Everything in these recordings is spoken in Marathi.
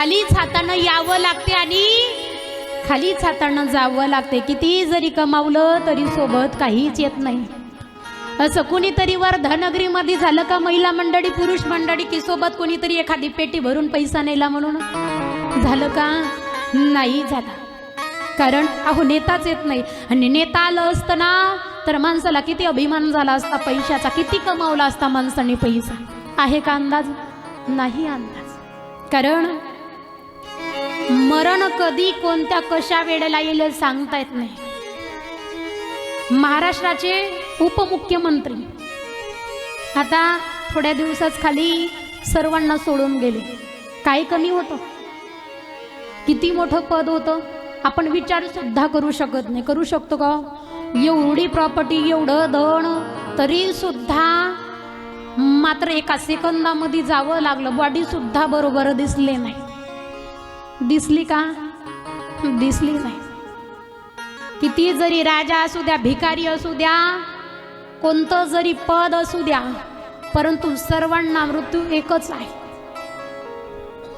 खालीच हातानं यावं लागते आणि खालीच हातानं जावं लागते। किती जरी कमावलं तरी सोबत काहीच येत नाही। असं कुणीतरी वर्धानगरीमध्ये झालं का महिला मंडळी पुरुष मंडळी की सोबत कोणीतरी एखादी पेटी भरून पैसा नेला म्हणून झालं का? नाही झालं। कारण अहो नेताच येत नाही आणि नेता आलं असतं ना तर माणसाला किती अभिमान झाला असता पैशाचा, किती कमावला असता माणसाने पैसा। आहे का अंदाज? नाही अंदाज। कारण मरण कधी कोणत्या कशा वेळेला येईल सांगता येत नाही। महाराष्ट्राचे उपमुख्यमंत्री आता थोड्या दिवसाच खाली सर्वांना सोडून गेले। काय कमी होतं? किती मोठं पद होतं आपण विचार सुद्धा करू शकत नाही। करू शकतो का? एवढी प्रॉपर्टी, एवढं धन, तरी सुद्धा मात्र एका सेकंदामध्ये जावं लागलं। बॉडी सुद्धा बरोबर दिसले नाही। दिसली का? दिसली नाही। किती जरी राजा असू द्या, भिकारी असू द्या, कोणतं जरी पद असू द्या, परंतु सर्वांना मृत्यू एकच आहे।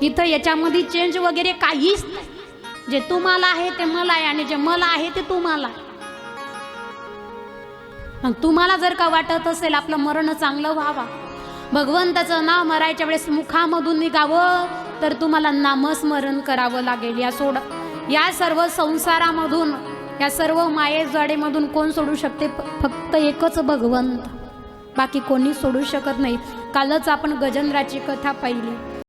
इथं याच्यामध्ये चेंज वगैरे काहीच नाही। जे तुम्हाला आहे ते मला आहे आणि जे मला आहे ते तुम्हाला आहे। मग तुम्हाला जर का वाटत असेल आपलं मरण चांगलं व्हावं, भगवंताचं नाव मरायच्या वेळेस मुखामधून निघावं, तर तुम्हाला नामस्मरण करावं लागेल। या सर्व संसारामधून, या सर्व मायेजाडेमधून कोण सोडू शकते? फक्त एकच भगवंत, बाकी कोणी सोडू शकत नाही। कालच आपण गजेंद्राची कथा पाहिली।